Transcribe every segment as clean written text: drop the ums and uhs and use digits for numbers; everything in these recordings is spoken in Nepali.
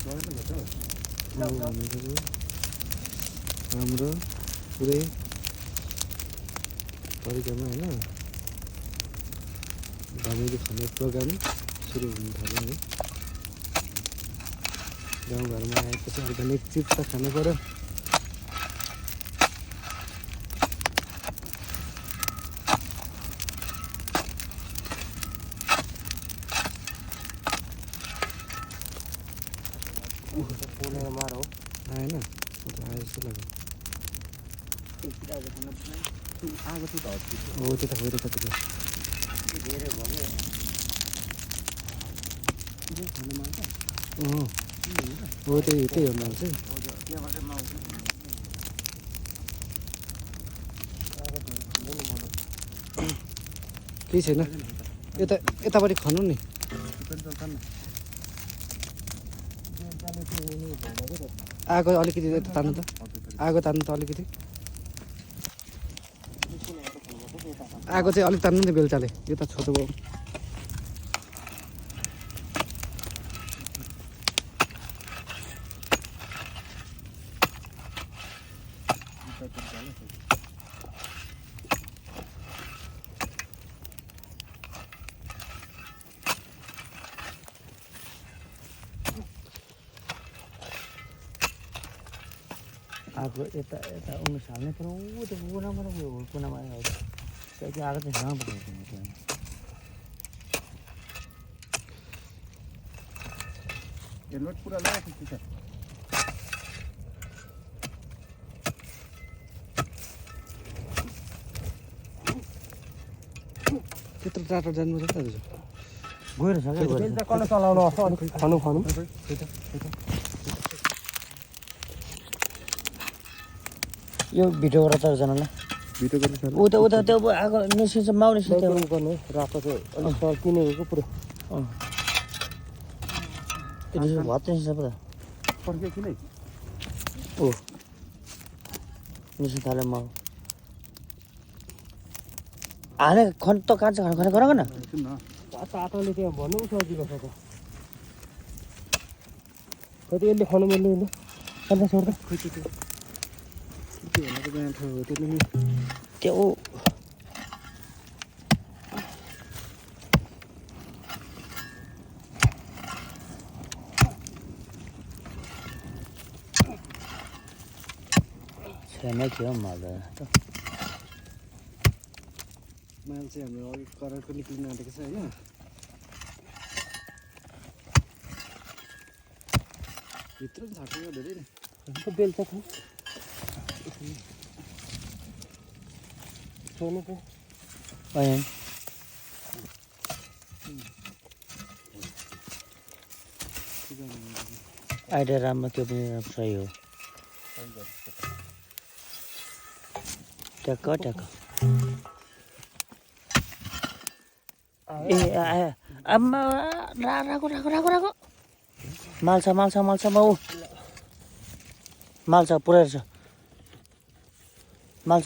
हाम्रो पुरै तरिकामा होइन धमिलो खाने प्रोग्राम सुरु हुन थाल्यो है। गाउँघरमा आएपछि अर्ग्यानिक चिज त खानु पर्यो। आएन आयो जस्तो लाग्यो। हो त्यो त होइन कतिको हो त्यही हो माल चाहिँ। केही छैन यतापट्टि खन्नु नि। आगो अलिकति तान्नु त आगो तान्नु त अलिकति आगो चाहिँ अलिक तान्नु नि बेलचाले। यो त छोटो भयो। आगो यता उनीहरू हाल्ने तर ऊ त्यो कुनामा कुनामा आयो त्यहाँ आगो चाहिँ सँग पकाउँछ त्यहाँ। हेलमेट पुरा लगाएको छु त। त्यत्रो टाढो जानुपर्छ त दाजु। गएर छ क्या कसले चलाउनु आउँछ अनि खानु यो भिडियो गर चारजनालाई भिडियो गर्ने सर उता त्यो आगो निस्किन्छ माउ निस्किन्छ गर्ने रातो चाहिँ अलिक सर किनेको पुरै त्यो भात निस्किन्छ पो त फर्क्यो कि नै ओ निस्किन थाल्यो माउ हाने खन त काट्छ खाने गर न सुन न आटाले त्यहाँ भन्नु सजिलो छ त कति यसले खानु मिल्ने अन्त छोड्दा खोइ त्यो के भनेको जहाँ ठाउँ हो त्यो नि त्यो छैन के हो माल माल चाहिँ हाम्रो अलिक करारको निक्लिन आँटेको छ होइन। भित्र पनि छाटेको धेरै नै बेल्छ छ छोड्नु त आइडिया राम्रो त्यो पनि सही हो ट्याक्क ए आम्मा राको माल्छ बाउ माल्छ पुरै छ माल्छ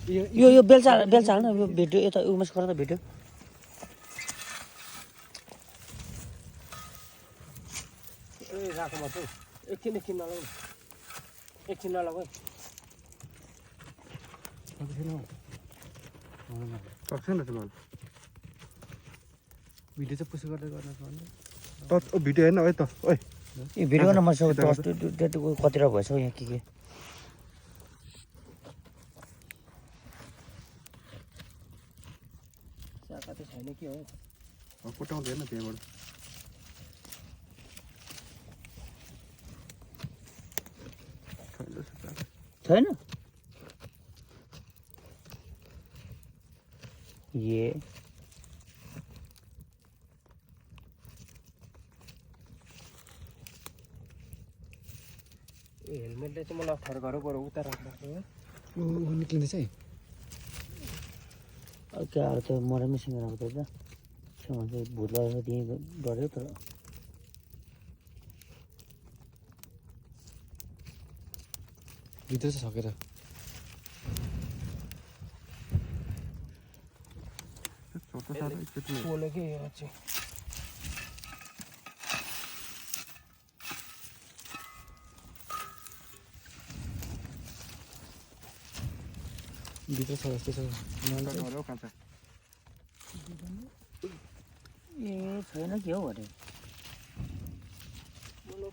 यो बेल्चा हाल्न यो भिडियो यता उमेश गर त भिडियो ए राखोमा त एकछिन नलगाऊ सक्छ न त माल भिडियो चाहिँ पुस गर्दै गर्न पर्ने। त भिडियो हेर्न है त ओइ यो भिडियो न मसँग डेट कतिवटा भएछ यहाँ के चाका त छैन के हो कोटाउँदै हेर्न त्यहाँबाट छैन ये हेलमेटले चाहिँ मलाई अप्ठ्यारो गरौँ बरु उता राख्नु निक्लिँदैछ है। क्या त्यो मरै मिसिङ राख्दै त छेउमा चाहिँ भुत लगाएर त्यहीँ डऱ्यो तर भित्र चाहिँ सकेर छोटो साह्रो एकचोटि पोलेकै यो चाहिँ भित्र छ जस्तो छ हो कान्छ ए छैन के हो भने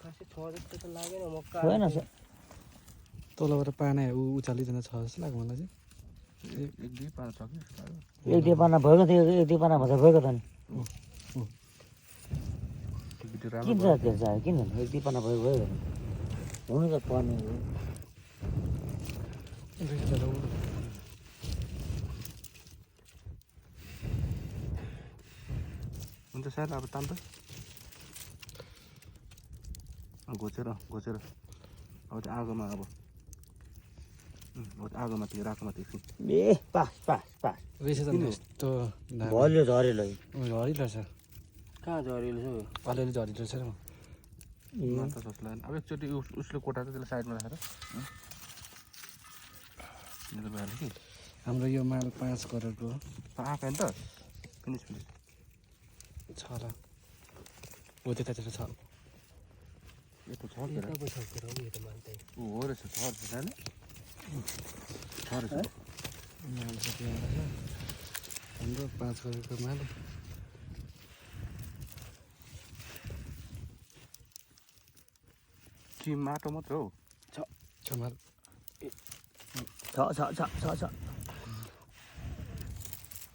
खासै छ जस्तो त लागेन मक्का छैन तलबाट पाना उचालिँदैन छ जस्तो लाग्यो मलाई चाहिँ एक दुई पाना छ कि एक दुई पाना भएको थियो एक दुई पाना भन्दा भएको त नि भिडियो किन राम्रो चाहिँ चाहियो किन एक दुई पाना भयो भयो हुनु त पर्ने हो हुन्छ सायद अब तान्त घोचेर अब त्यो आगोमा अब आगोमा त्यो राकोमा त्यो ए पास पास पास रहेछ त यस्तो भल्यो झरेलो झरिलो छ कहाँ झरेलो छ अलिअलि झरिलो छ र मात्र जस्तो लाग्यो अब एकचोटि उसले कोटा चाहिँ त्यसलाई साइडमा राखेर भइहाल्यो कि हाम्रो यो माल 5 करोडको हो आँखा नि त फिनिस छ र हो त्यतातिर छ यो त छ हो रहेछ छ रहेछ माल छ हाम्रो 5 करोडको माल कि माटो मात्र हो छ माल छ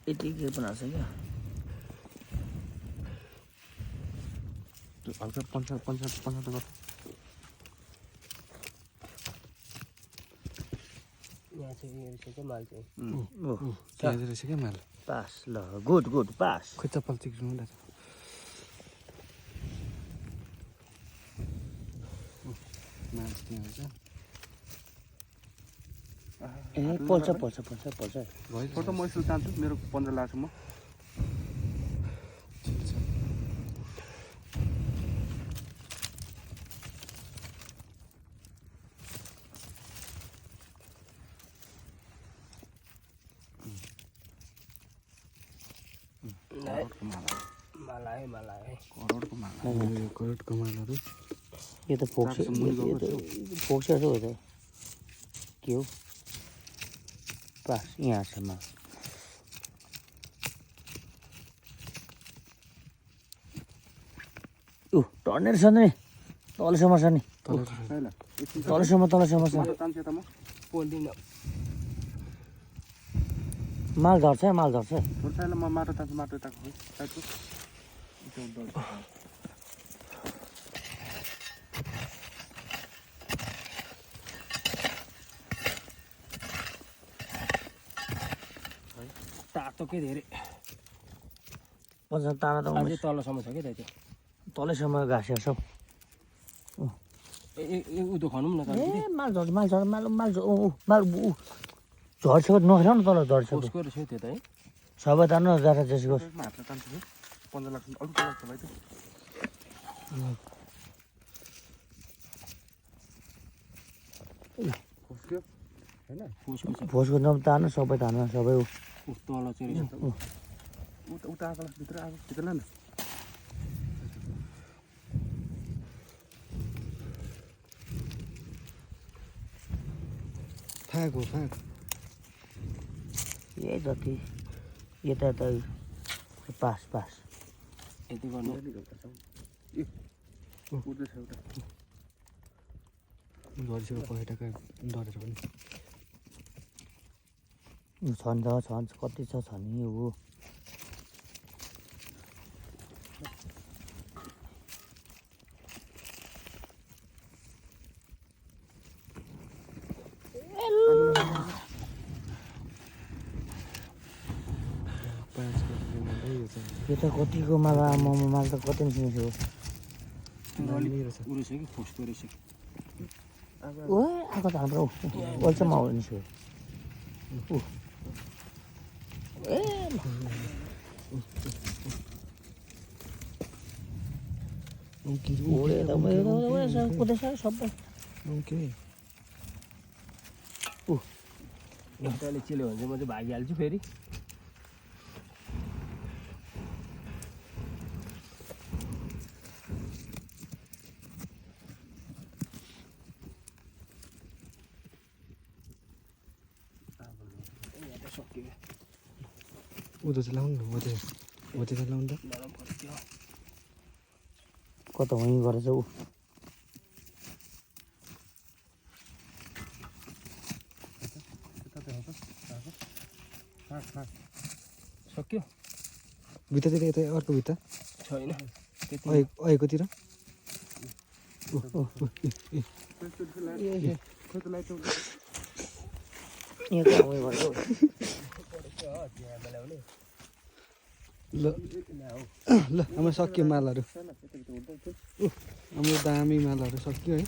यति के बनाएको छ क्या त्यो हल्का पञ्चायत गर्छ यहाँ चाहिँ रहेछ क्या माल चाहिँ त्यहाँ रहेछ क्या माल पास ल गुड गुड पास खोइ चप्पल चिक्नु रहेछ माल चाहिँ त्यहाँ रहेछ ए पल्छ भयो फोटो म यसो चाहन्छु मेरो 15 लाख म करोडको मालहरू यो त फोक्स फोक्स हो त के हो पास यहाँ छ माल टर्नेर छ नि तलसम्म छ नि तलसम्म छ माल झर्छ म माटो तान्छु माटो यताको साइडको तातो के धेरै ताना त तलसम्म छ क्या त्यो तलैसम्म घाँसेर सब उँधो खनौँ न ए माल झर्छ झर्छ नखेर न तल झर्छ त्यो त है सबै तान्नु जरा जसको हातले तान्छु 15 लाख अलिक लाग्छ भाइ त खोस्क्यो हैन भोजको नम तान्नु सबै तान्नु सबै तल चाहिँ उता आगो भित्र लानु फाग यही जति यता त पास यति गर्नु झरिसक्यो पहिटाका डरेर पनि छन् कति छ नि हो यो त कतिको माल माल त कति निस्किन्छ ओ आएको त हाम्रो ओल्छमा हो निस्क्यो ए कुदैछ सबै एउटाले चिल्यो भने चाहिँ म चाहिँ भागिहाल्छु फेरि उँधो चाहिँ लाउनु न हो त्यो लाउनु त कता वहीँ गरेछ ऊ सक्यो भित्तातिर यता अर्को भित्ता छैन अहिलेकोतिर यहाँ कहाँ वहीँ गरेछ ल ल हाम्रो सक्यो मालहरू हाम्रो दामी मालहरू सक्यो है